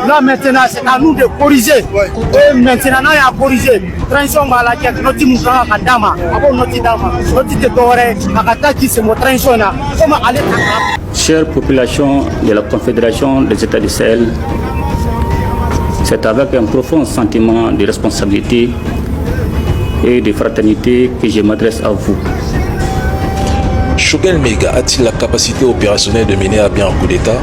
Là maintenant, c'est à nous de corriger. Et maintenant, on a corrigé. Transition va la guerre, notre mouvement à Dama, avant notre Dama, notre Doré, à Kataki, c'est mon transition. Comment aller à Chère population de la Confédération des États du Sahel, c'est avec un profond sentiment de responsabilité et de fraternité que je m'adresse à vous. Choguel Mega a-t-il la capacité opérationnelle de mener à bien un coup d'État?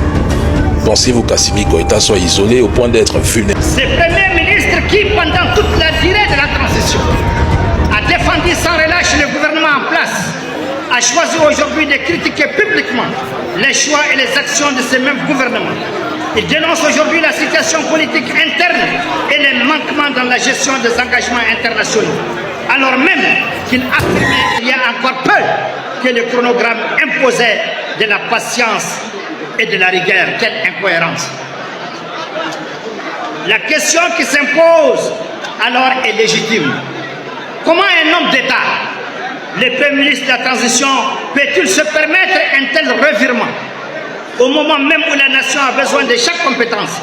Pensez-vous qu'Assimi Goïta soit isolé au point d'être vulnérable? C'est le Premier ministre qui, pendant toute la durée de la transition, a défendu sans relâche le gouvernement en place, a choisi aujourd'hui de critiquer publiquement les choix et les actions de ce même gouvernement. Il dénonce aujourd'hui la situation politique interne et les manquements dans la gestion des engagements internationaux, alors même qu'il affirmait il y a encore peu que le chronogramme imposait de la patience et de la rigueur. Quelle incohérence! La question qui s'impose alors est légitime. Comment un homme d'État, le Premier ministre de la Transition, peut-il se permettre un tel revirement au moment même où la nation a besoin de chaque compétence?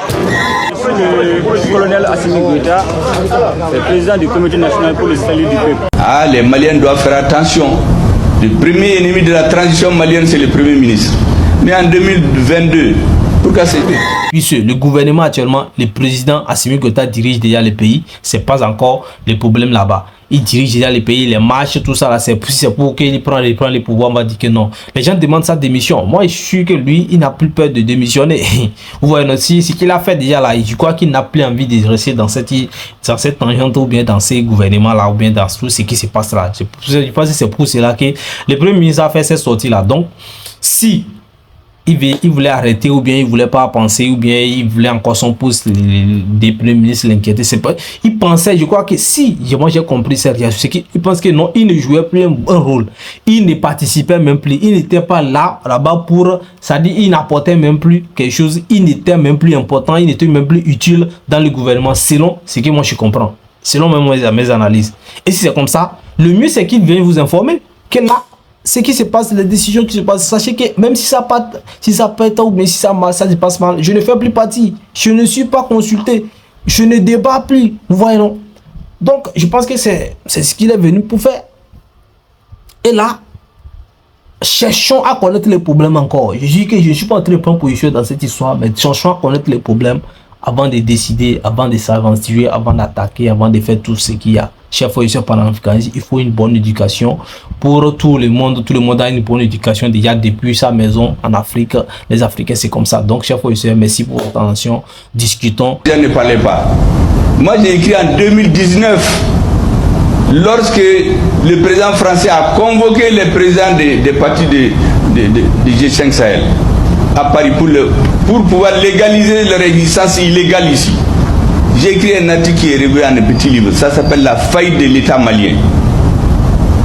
Le colonel Assimi Goïta, le président du Comité national pour le salut du peuple. Ah, les Maliens doivent faire attention. Le premier ennemi de la transition malienne, c'est le Premier ministre. Mais en 2022, pourquoi c'est... Puisque le gouvernement actuellement, le président Assimi Goïta dirige déjà le pays, c'est pas encore le problème là-bas. Il dirige déjà le pays, les marches, tout ça là, c'est pour qu'il prenne les pouvoirs. On va dire que non. Les gens demandent sa démission. Moi, je suis sûr que lui, il n'a plus peur de démissionner. Vous voyez aussi ce qu'il a fait déjà là. Je crois qu'il n'a plus envie de rester dans cette tangente ou bien dans ces gouvernements là ou bien dans tout ce qui se passe là. Je pense que c'est pour cela que le Premier ministre a fait cette sortie là. Donc, si il voulait arrêter ou bien il voulait pas penser ou bien il voulait encore son poste des premiers ministres l'inquiéter, c'est pas, il pensait, je crois que si moi j'ai compris cette réaction, c'est qu'il pense que non, il ne jouait plus un rôle, il ne participait même plus, il n'était pas là-bas pour, ça dit il n'apportait même plus quelque chose, il n'était même plus important, il n'était même plus utile dans le gouvernement, selon ce que moi je comprends, selon même mes analyses. Et si c'est comme ça, le mieux c'est qu'il vienne vous informer que là, ce qui se passe, les décisions qui se passent, sachez que même si ça pète ou bien si ça se passe mal, je ne fais plus partie, je ne suis pas consulté, je ne débat plus, vous voyez non. Donc je pense que c'est ce qu'il est venu pour faire. Et là, cherchons à connaître les problèmes encore. Je dis que je ne suis pas en train de prendre position dans cette histoire, mais cherchons à connaître les problèmes avant de décider, avant de s'aventurer, avant d'attaquer, avant de faire tout ce qu'il y a. Chers frères et sœurs panafricanistes, il faut une bonne éducation pour tout le monde. Tout le monde a une bonne éducation déjà depuis sa maison en Afrique. Les Africains, c'est comme ça. Donc, chers frères et sœurs, merci pour votre attention. Discutons. Je ne parlais pas. Moi, j'ai écrit en 2019, lorsque le président français a convoqué les présidents des partis de G5 Sahel à Paris pour pouvoir légaliser leur existence illégale ici. J'ai écrit un article qui est revu en un petit livre, ça s'appelle La faillite de l'État malien.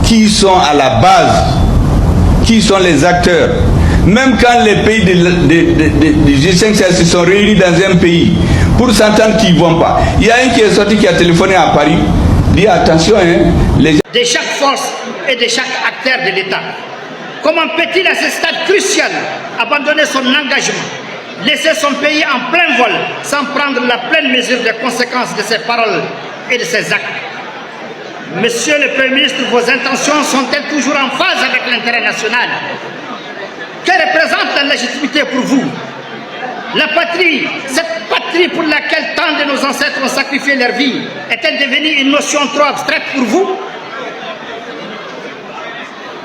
Qui sont à la base, qui sont les acteurs. Même quand les pays de G5 se sont réunis dans un pays, pour s'entendre qu'ils ne vont pas. Il y a un qui est sorti, qui a téléphoné à Paris, dit attention, hein, les gens... De chaque force et de chaque acteur de l'État. Comment peut-il à ce stade crucial abandonner son engagement, laisser son pays en plein vol sans prendre la pleine mesure des conséquences de ses paroles et de ses actes? Monsieur le Premier ministre, vos intentions sont-elles toujours en phase avec l'intérêt national? Que représente la légitimité pour vous? La patrie, cette patrie pour laquelle tant de nos ancêtres ont sacrifié leur vie, est-elle devenue une notion trop abstraite pour vous?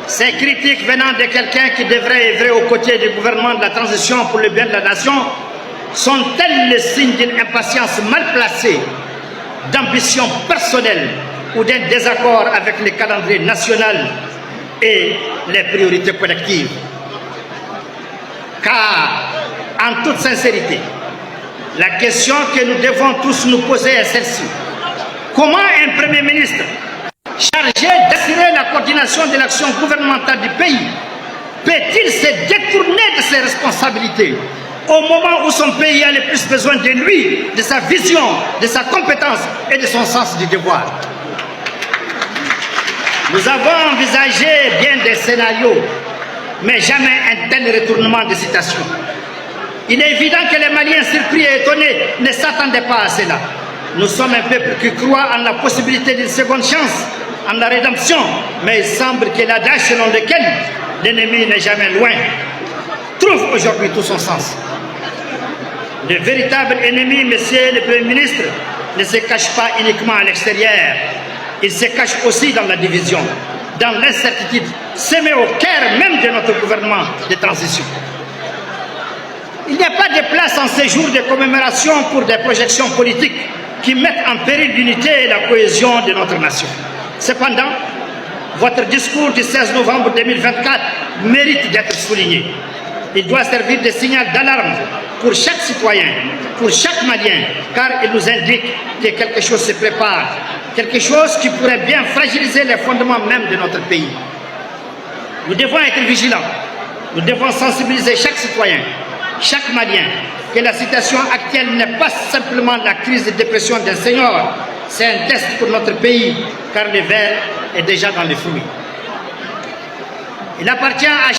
Ces critiques venant de quelqu'un qui devrait œuvrer aux côtés du gouvernement de la transition pour le bien de la nation sont-elles le signe d'une impatience mal placée, d'ambition personnelle ou d'un désaccord avec le calendrier national et les priorités collectives? Car, en toute sincérité, la question que nous devons tous nous poser est celle-ci. Comment un Premier ministre chargé d'assurer la coordination de l'action gouvernementale du pays peut-il se détourner de ses responsabilités au moment où son pays a le plus besoin de lui, de sa vision, de sa compétence et de son sens du devoir? Nous avons envisagé bien des scénarios, mais jamais un tel retournement de situation. Il est évident que les Maliens surpris et étonnés ne s'attendaient pas à cela. Nous sommes un peuple qui croit en la possibilité d'une seconde chance, en la rédemption, mais il semble que l'adage selon lequel l'ennemi n'est jamais loin trouve aujourd'hui tout son sens. Le véritable ennemi, monsieur le Premier ministre, ne se cache pas uniquement à l'extérieur. Il se cache aussi dans la division, dans l'incertitude semée au cœur même de notre gouvernement de transition. Il n'y a pas de place en ces jours de commémoration pour des projections politiques qui mettent en péril l'unité et la cohésion de notre nation. Cependant, votre discours du 16 novembre 2024 mérite d'être souligné. Il doit servir de signal d'alarme pour chaque citoyen, pour chaque Malien, car il nous indique que quelque chose se prépare, quelque chose qui pourrait bien fragiliser les fondements même de notre pays. Nous devons être vigilants, nous devons sensibiliser chaque citoyen, chaque Malien, que la situation actuelle n'est pas simplement la crise de dépression d'un senior, c'est un test pour notre pays, car le verre est déjà dans les fruits. Il appartient à...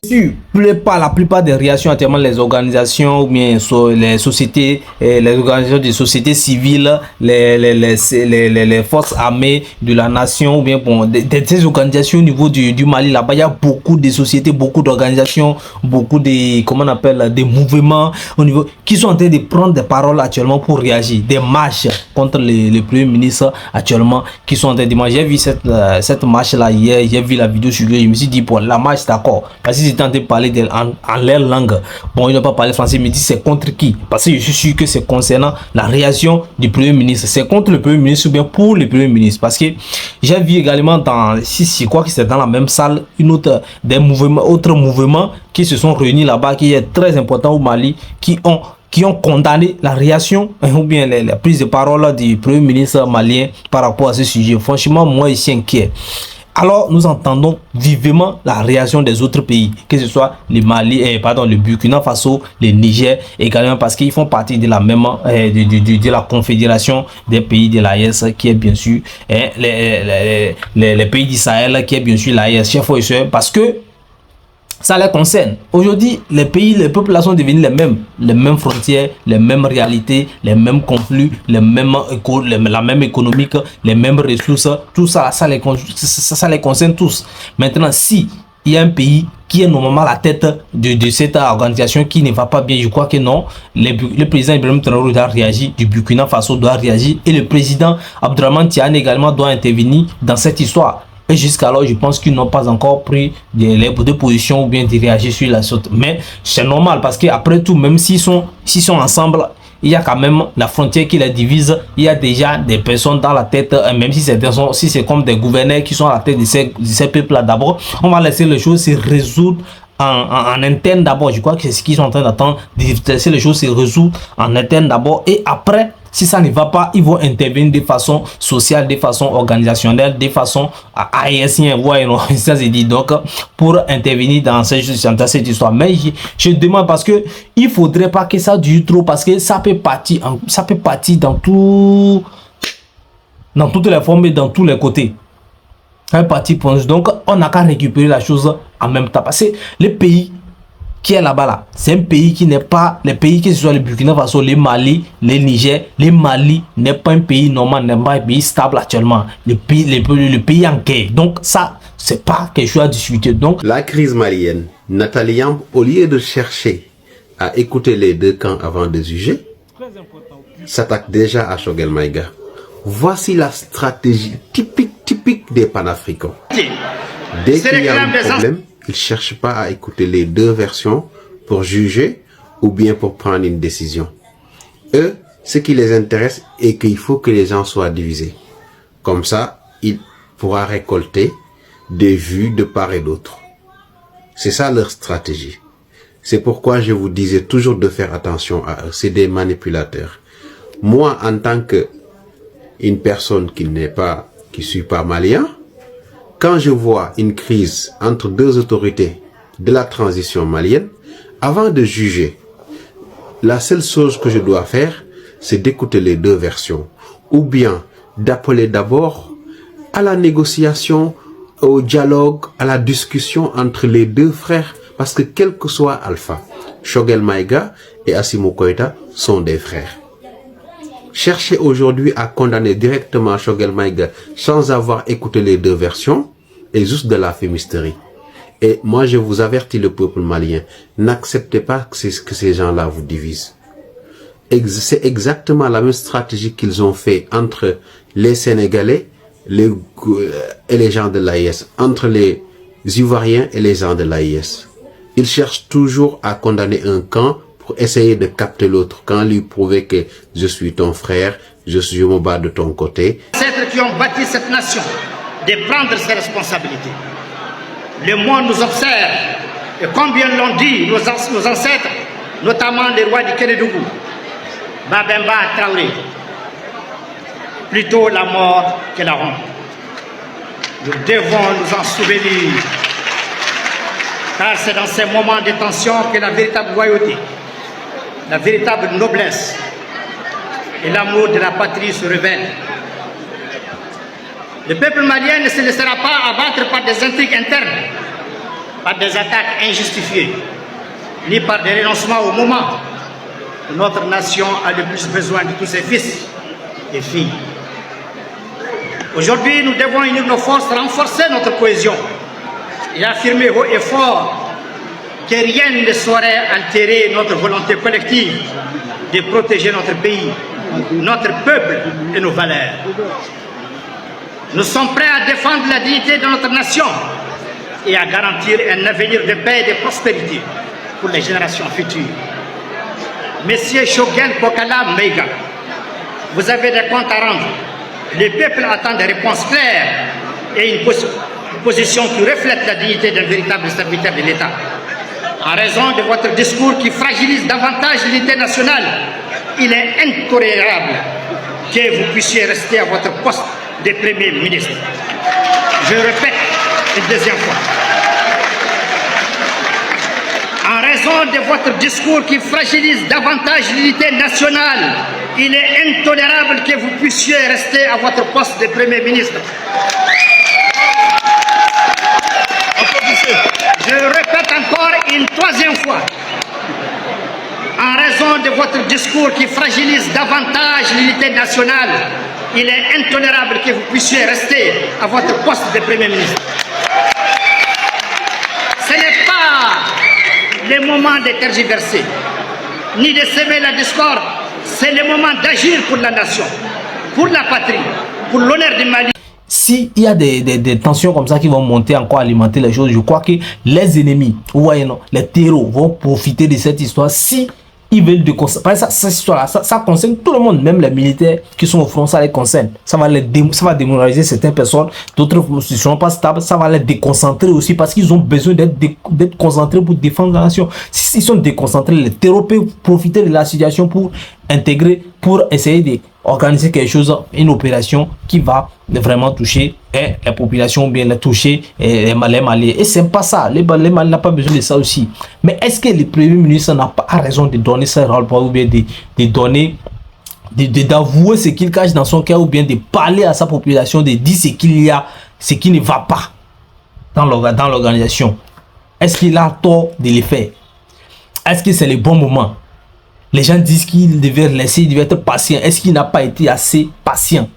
La plupart des réactions actuellement, les organisations ou bien les sociétés, les organisations de sociétés civiles, les forces armées de la nation ou bien bon, des organisations au niveau du Mali, là-bas il y a beaucoup de sociétés, beaucoup d'organisations, beaucoup de, comment on appelle, des mouvements au niveau qui sont en train de prendre des paroles actuellement pour réagir, des marches contre le Premier ministre actuellement qui sont en train de marcher. J'ai vu cette marche là hier, j'ai vu la vidéo sur lui, je me suis dit bon, la marche d'accord, parce qu'ils étaient en train de parler en leur langue. Bon, ils n'ont pas parlé français, mais ils disent c'est contre qui? Parce que je suis sûr que c'est concernant la réaction du Premier ministre. C'est contre le Premier ministre ou bien pour le Premier ministre. Parce que j'ai vu également dans, si je crois que c'est dans la même salle, autres mouvements qui se sont réunis là-bas, qui est très important au Mali, qui ont condamné la réaction ou bien la prise de parole du Premier ministre malien par rapport à ce sujet. Franchement, moi, je suis inquiet. Alors, nous entendons vivement la réaction des autres pays, que ce soit le Mali, le Burkina Faso, le Niger, également parce qu'ils font partie de la même, de la confédération des pays de l'AES, qui est bien sûr les pays d'Israël, qui est bien sûr l'AES, chef et soeur, parce que ça les concerne. Aujourd'hui, les peuples là sont devenus les mêmes frontières, les mêmes réalités, les mêmes conflits, la même économique, les mêmes ressources. Tout ça, ça les concerne tous. Maintenant, si il y a un pays qui est normalement à la tête de cette organisation qui ne va pas bien, je crois que non. Le président Ibrahim Traoré doit réagir, du Burkina Faso doit réagir et le président Abdourahmane Tiani également doit intervenir dans cette histoire. Et jusqu'alors, je pense qu'ils n'ont pas encore pris de position ou bien de réagir sur la sorte. Mais c'est normal parce qu'après tout, même s'ils sont ensemble, il y a quand même la frontière qui les divise. Il y a déjà des personnes dans la tête, même si c'est comme des gouverneurs qui sont à la tête de ces peuples-là. D'abord, on va laisser les choses se résoudre en interne d'abord. Je crois que c'est ce qu'ils sont en train d'attendre, de laisser les choses se résoudre en interne d'abord. Et après, si ça ne va pas, ils vont intervenir de façon sociale, de façon organisationnelle, de façon haïtienne, donc pour intervenir dans cette histoire. Mais je demande parce que il faudrait pas que ça dure trop, parce que ça peut partir dans toutes les formes et dans tous les côtés. Donc on n'a qu'à récupérer la chose en même temps, parce que les pays qui est là-bas là, c'est un pays qui n'est pas les pays que ce soit le Burkina Faso, le Mali, le Niger. Le Mali n'est pas un pays normal, n'est pas un pays stable actuellement. Le pays en guerre. Donc ça, c'est pas quelque chose à discuter. Donc la crise malienne, Nathalie Yamb, au lieu de chercher à écouter les deux camps avant de juger, s'attaque déjà à Choguel Maïga. Voici la stratégie typique des panafricains. Dès qu'il y a un problème, ils ne cherchent pas à écouter les deux versions pour juger ou bien pour prendre une décision. Eux, ce qui les intéresse est qu'il faut que les gens soient divisés. Comme ça, il pourra récolter des vues de part et d'autre. C'est ça leur stratégie. C'est pourquoi je vous disais toujours de faire attention à eux. C'est des manipulateurs. Moi, en tant que une personne qui suis pas malien, quand je vois une crise entre deux autorités de la transition malienne, avant de juger, la seule chose que je dois faire, c'est d'écouter les deux versions. Ou bien d'appeler d'abord à la négociation, au dialogue, à la discussion entre les deux frères. Parce que quel que soit Alpha, Choguel Maïga et Assimi Goïta sont des frères. Chercher aujourd'hui à condamner directement Choguel Maïga sans avoir écouté les deux versions est juste de la fumisterie. Et moi, je vous avertis, le peuple malien, n'acceptez pas que ces gens-là vous divisent. C'est exactement la même stratégie qu'ils ont fait entre les Sénégalais et les gens de l'AIS, entre les Ivoiriens et les gens de l'AIS. Ils cherchent toujours à condamner un camp pour essayer de capter l'autre, quand lui prouver que je suis ton frère, je me bats de ton côté. Les ancêtres qui ont bâti cette nation, de prendre ses responsabilités. Le monde nous observe, et combien l'ont dit nos ancêtres, notamment les rois du Kérédougou, Babemba Traoré, plutôt la mort que la honte. Nous devons nous en souvenir, car c'est dans ces moments de tension que la véritable loyauté, la véritable noblesse et l'amour de la patrie se révèlent. Le peuple malien ne se laissera pas abattre par des intrigues internes, par des attaques injustifiées, ni par des renoncements au moment où notre nation a le plus besoin de tous ses fils et filles. Aujourd'hui, nous devons unir nos forces, renforcer notre cohésion et affirmer haut et fort que rien ne saurait altérer notre volonté collective de protéger notre pays, notre peuple et nos valeurs. Nous sommes prêts à défendre la dignité de notre nation et à garantir un avenir de paix et de prospérité pour les générations futures. Monsieur Choguel Maïga, vous avez des comptes à rendre. Le peuple attend des réponses claires et une position qui reflète la dignité d'un véritable serviteur de l'État. En raison de votre discours qui fragilise davantage l'unité nationale, il est intolérable que vous puissiez rester à votre poste de Premier ministre. Je répète une deuxième fois. En raison de votre discours qui fragilise davantage l'unité nationale, il est intolérable que vous puissiez rester à votre poste de Premier ministre. Je répète encore une troisième fois. En raison de votre discours qui fragilise davantage l'unité nationale, il est intolérable que vous puissiez rester à votre poste de Premier ministre. Ce n'est pas le moment de tergiverser, ni de semer la discorde. C'est le moment d'agir pour la nation, pour la patrie, pour l'honneur du Mali. S'il y a des tensions comme ça qui vont monter encore, alimenter les choses, je crois que les ennemis, vous voyez, non, les terreaux vont profiter de cette histoire si ils veulent cette histoire-là, ça concerne tout le monde, même les militaires qui sont au front, ça les concerne. Ça va démoraliser certaines personnes, d'autres ne sont pas stables, ça va les déconcentrer aussi parce qu'ils ont besoin d'être concentrés pour défendre la nation. S'ils sont déconcentrés, les terreaux peuvent profiter de la situation pour intégrer, pour essayer d'organiser quelque chose, une opération qui va vraiment toucher la population, bien la toucher les Maliens. Et c'est pas ça, les Maliens n'ont pas besoin de ça aussi. Mais est-ce que le Premier ministre n'a pas raison de donner ça ou bien de donner, d'avouer ce qu'il cache dans son cœur, ou bien de parler à sa population, de dire ce qu'il y a, ce qui ne va pas dans l'organisation? Est-ce qu'il a tort de le faire? Est-ce que c'est le bon moment? Les gens disent qu'il devait laisser, il devait être patient. Est-ce qu'il n'a pas été assez patient?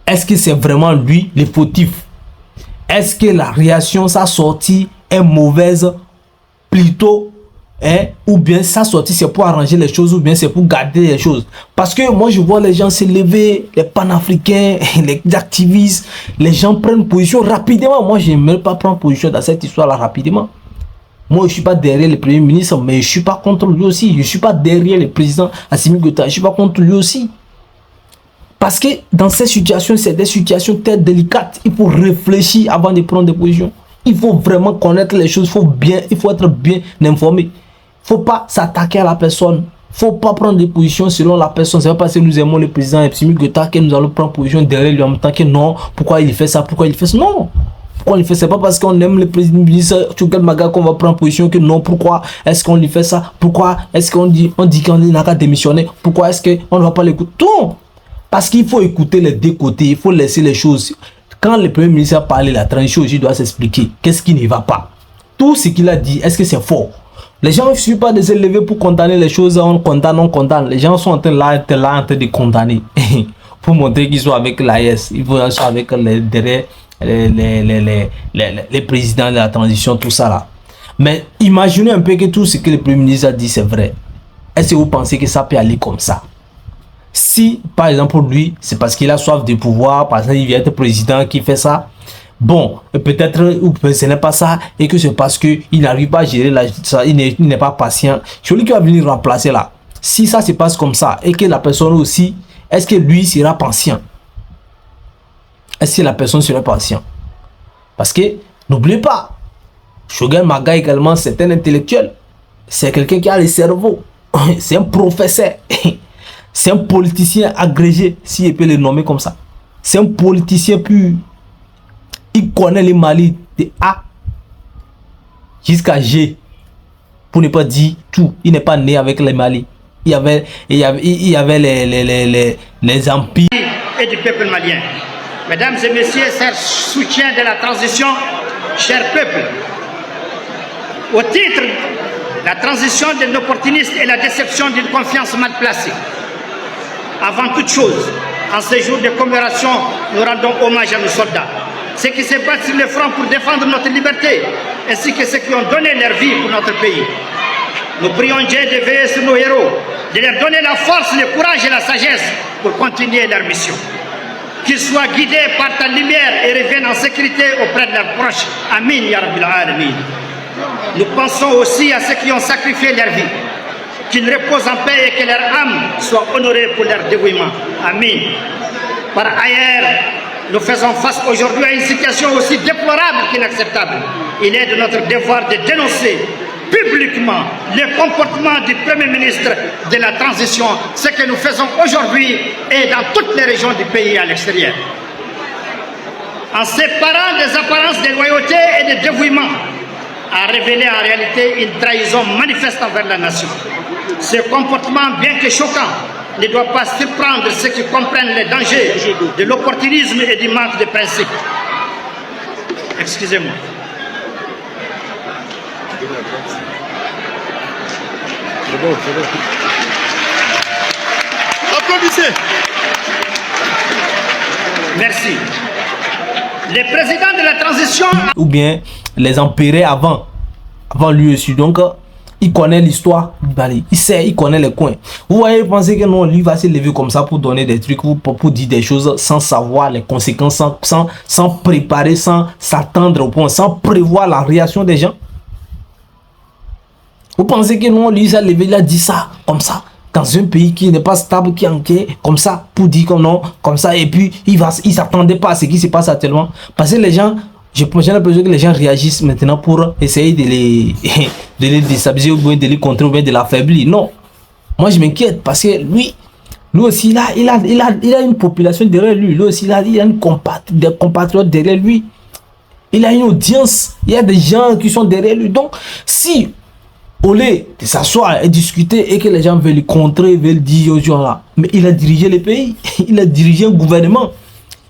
Est-ce que c'est vraiment lui le fautif? Est-ce que la réaction, sa sortie est mauvaise plutôt, ou bien sa sortie c'est pour arranger les choses, ou bien c'est pour garder les choses? Parce que moi je vois les gens se lever, les panafricains, les activistes, les gens prennent position rapidement. Moi je n'aimerais pas prendre position dans cette histoire-là rapidement. Moi, je ne suis pas derrière le Premier ministre, mais je ne suis pas contre lui aussi. Je ne suis pas derrière le président Assimi Goïta. Je ne suis pas contre lui aussi. Parce que dans ces situations, c'est des situations très délicates. Il faut réfléchir avant de prendre des positions. Il faut vraiment connaître les choses. Il faut être bien informé. Il ne faut pas s'attaquer à la personne. Il ne faut pas prendre des positions selon la personne. Ce n'est pas parce que nous aimons le président Assimi Goïta que nous allons prendre position derrière lui en même temps que non. Pourquoi il fait ça? Pourquoi il fait ça? Non. Pourquoi on lui fait ça? C'est pas parce qu'on aime le président ministre Choguel Maïga qu'on va prendre position que non. Pourquoi est-ce qu'on lui fait ça? Pourquoi est-ce qu'on dit qu'on n'a qu'à démissionner? Pourquoi est-ce qu'on ne va pas l'écouter? Non. Parce qu'il faut écouter les deux côtés. Il faut laisser les choses. Quand le Premier ministre a parlé, la transition aussi doit s'expliquer. Qu'est-ce qui ne va pas? Tout ce qu'il a dit, est-ce que c'est faux? Les gens ne suffisent pas de se lever pour condamner les choses, on condamne, on condamne. Les gens sont en train de condamner pour montrer qu'ils sont avec l'AES, ils vont être avec les présidents de la transition, tout ça là. Mais imaginez un peu que tout ce que le Premier ministre a dit c'est vrai. Est-ce que vous pensez que ça peut aller comme ça? Si, par exemple, pour lui, c'est parce qu'il a soif de pouvoir, parce qu'il vient être président qui fait ça, bon, peut-être, ou ce n'est pas ça, et que c'est parce qu'il n'arrive pas à gérer ça, il n'est pas patient. Celui qui va venir remplacer là, si ça se passe comme ça, et que la personne aussi, est-ce que lui sera patient? Est-ce que la personne sera patient? Parce que, n'oubliez pas, Choguel Maga également, c'est un intellectuel. C'est quelqu'un qui a le cerveau. C'est un professeur. C'est un politicien agrégé, si je peux le nommer comme ça. C'est un politicien pur. Il connaît les Mali de A jusqu'à G. Pour ne pas dire tout. Il n'est pas né avec les Mali. Il y avait les empires. Et du peuple malien. Mesdames et messieurs, chers soutiens de la transition, chers peuples, au titre de la transition de l'opportunisme et la déception d'une confiance mal placée, avant toute chose, en ce jour de commémoration, nous rendons hommage à nos soldats, ceux qui se battent sur le front pour défendre notre liberté, ainsi que ceux qui ont donné leur vie pour notre pays. Nous prions Dieu de veiller sur nos héros, de leur donner la force, le courage et la sagesse pour continuer leur mission. Qu'ils soient guidés par ta lumière et reviennent en sécurité auprès de leurs proches. Amin, ya Rabbil Alamin. Nous pensons aussi à ceux qui ont sacrifié leur vie. Qu'ils reposent en paix et que leur âme soit honorée pour leur dévouement. Amin. Par ailleurs, nous faisons face aujourd'hui à une situation aussi déplorable qu'inacceptable. Il est de notre devoir de dénoncer publiquement le comportement du Premier ministre de la transition, ce que nous faisons aujourd'hui et dans toutes les régions du pays et à l'extérieur. En séparant des apparences de loyauté et de dévouement, a révélé en réalité une trahison manifeste envers la nation. Ce comportement, bien que choquant, ne doit pas surprendre ceux qui comprennent les dangers de l'opportunisme et du manque de principe. Excusez-moi. Applaudissez. Merci. Les présidents de la transition... Ou bien les empirés avant lui aussi. Donc, il connaît l'histoire du Mali. Il sait, il connaît les coins. Vous voyez, pensez que non, lui va se lever comme ça pour donner des trucs, pour dire des choses sans savoir les conséquences, sans préparer, sans s'attendre au point, sans prévoir la réaction des gens. Vous pensez que non, lui, il s'est levé, il a dit ça, comme ça, dans un pays qui n'est pas stable, qui est enquête, comme ça, pour dire comme non, comme ça, et puis il ne s'attendait pas à ce qui se passe actuellement. Parce que les gens, j'ai l'impression que les gens réagissent maintenant pour essayer de les déstabiliser, ou bien de les contrer, ou bien de l'affaiblir. Non, moi je m'inquiète parce que lui aussi, il a une population derrière lui, lui aussi, il a des compatriotes derrière lui. Il a une audience, il y a des gens qui sont derrière lui. Donc, si au lieu de s'asseoir et discuter et que les gens veulent le contrer, veulent dire aux gens là, mais il a dirigé le pays, il a dirigé un gouvernement,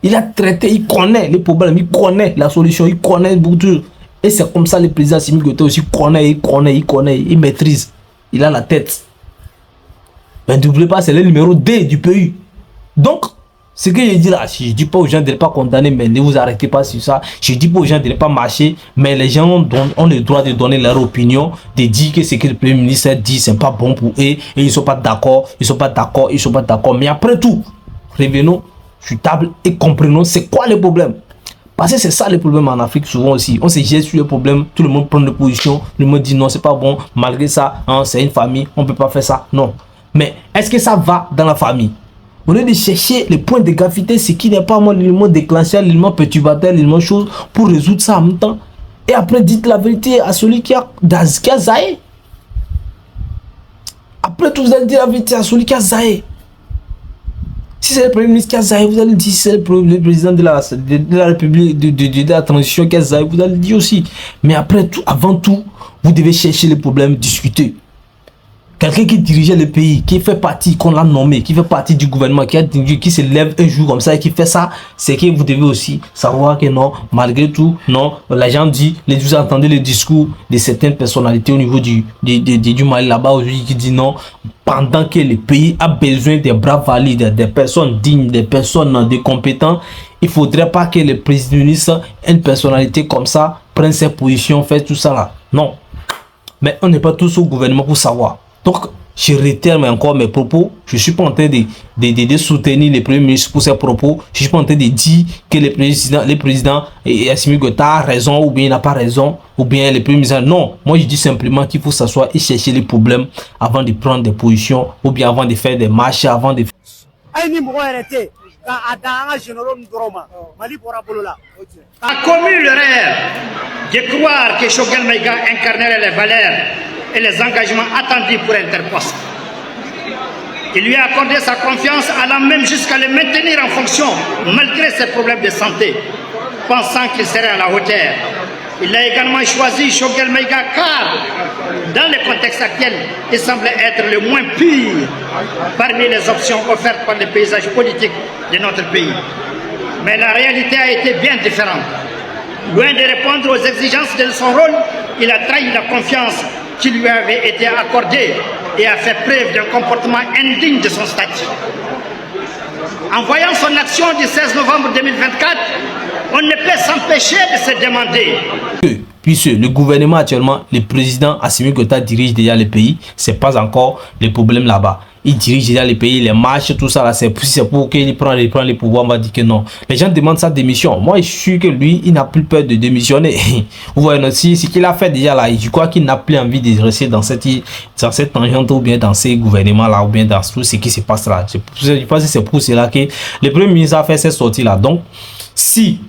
il a traité, il connaît les problèmes, il connaît la solution, il connaît beaucoup de choses. Et c'est comme ça le président Assimi Goïta aussi connaît, il maîtrise, il a la tête. Mais n'oubliez pas, c'est le numéro 2 du pays. Donc, ce que je dis là, je ne dis pas aux gens de ne pas condamner, mais ne vous arrêtez pas sur ça. Je dis pas aux gens de ne pas marcher, mais les gens ont le droit de donner leur opinion, de dire que ce que le Premier ministre dit, ce n'est pas bon pour eux, et ils ne sont pas d'accord, Mais après tout, revenons sur table et comprenons c'est quoi le problème. Parce que c'est ça le problème en Afrique souvent aussi. On se jette sur le problème, tout le monde prend des positions, tout le monde dit non, c'est pas bon, malgré ça, hein, c'est une famille, on ne peut pas faire ça. Non. Mais est-ce que ça va dans la famille? Au lieu de chercher les points de gravité, ce qui n'est pas l'élément déclencheur, l'élément perturbateur, l'élément chose, pour résoudre ça en même temps. Et après, dites la vérité à celui qui a zaï. Après tout, vous allez dire la vérité à celui qui a zaï. Si c'est le Premier ministre qui a zaï, vous allez dire si c'est le président de la République, de la transition qui a zaï, vous allez le dire aussi. Mais après tout, avant tout, vous devez chercher les problèmes, discuter. quelqu'un qui dirigeait le pays, qui fait partie, qu'on l'a nommé, qui fait partie du gouvernement, qui se lève un jour comme ça et qui fait ça, c'est que vous devez aussi savoir que non, malgré tout, non, la gens dit, vous entendez le discours de certaines personnalités au niveau du Mali là-bas aujourd'hui qui dit non, pendant que le pays a besoin des bras valides, des personnes dignes, des personnes des compétents, il ne faudrait pas que le président ministre, une personnalité comme ça, prenne ses positions, fait tout ça là. Non. Mais on n'est pas tous au gouvernement pour savoir. Donc, je réitère encore mes propos. Je ne suis pas en train de soutenir le Premier ministre pour ses propos. Je ne suis pas en train de dire que le président Assimi Goïta a raison ou bien il n'a pas raison. Ou bien le Premier ministre. Non, moi je dis simplement qu'il faut s'asseoir et chercher les problèmes avant de prendre des positions ou bien avant de faire des marches, avant de... A commis le rêve de croire que Choguel Maïga incarnerait les valeurs et les engagements attendus pour Interpost. Il lui a accordé sa confiance, allant même jusqu'à le maintenir en fonction, malgré ses problèmes de santé, pensant qu'il serait à la hauteur. Il a également choisi Choguel Maïga car, dans le contexte actuel, il semblait être le moins pire parmi les options offertes par le paysage politique de notre pays. Mais la réalité a été bien différente. Loin de répondre aux exigences de son rôle, il a trahi la confiance qui lui avait été accordée et a fait preuve d'un comportement indigne de son statut. En voyant son action du 16 novembre 2024, on ne peut s'empêcher de se demander. Puisque le gouvernement actuellement, le président Assimi Goïta dirige déjà le pays, c'est pas encore le problème là-bas. Il dirige déjà le pays, les marches, tout ça là, c'est pour qu'il prenne les pouvoirs, on va dire que non. Les gens demandent sa démission. Moi, je suis que lui, il n'a plus peur de démissionner. Vous voyez aussi, ce qu'il a fait déjà là, je crois qu'il n'a plus envie de rester dans cette tangente ou bien dans ces gouvernements là, ou bien dans tout ce qui se passe là. Je pense que c'est pour cela que le Premier ministre a fait cette sortie là. Donc, si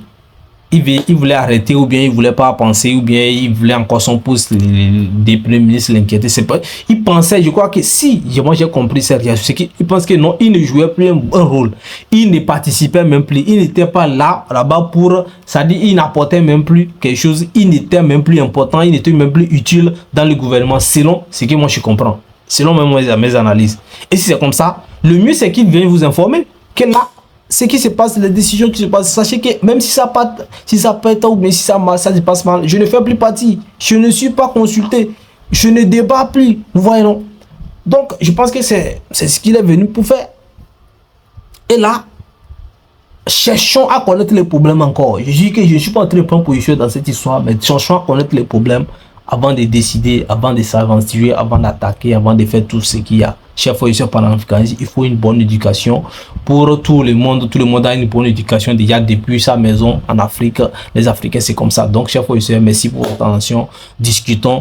il voulait arrêter ou bien il voulait pas penser ou bien il voulait encore son poste des premiers ministres l'inquiéter, c'est pas, il pensait, je crois que si moi j'ai compris ça, c'est qu'il pense que non, il ne jouait plus un rôle, il ne participait même plus, il n'était pas là-bas pour, ça dit il n'apportait même plus quelque chose, il n'était même plus important, il n'était même plus utile dans le gouvernement, selon ce que moi je comprends, selon même mes analyses. Et si c'est comme ça, le mieux c'est qu'il vienne vous informer que là, ce qui se passe, les décisions qui se passent, sachez que même si ça pète ou bien si ça se passe mal, je ne fais plus partie. Je ne suis pas consulté. Je ne débat plus. Vous voyez, non? Donc, je pense que c'est ce qu'il est venu pour faire. Et là, cherchons à connaître les problèmes encore. Je dis que je ne suis pas en train de prendre position dans cette histoire, mais cherchons à connaître les problèmes avant de décider, avant de s'aventurer, avant d'attaquer, avant de faire tout ce qu'il y a. Chers frères et sœurs panafricanistes, il faut une bonne éducation pour tout le monde. Tout le monde a une bonne éducation déjà depuis sa maison en Afrique. Les Africains, c'est comme ça. Donc, chers frères et sœurs, merci pour votre attention. Discutons.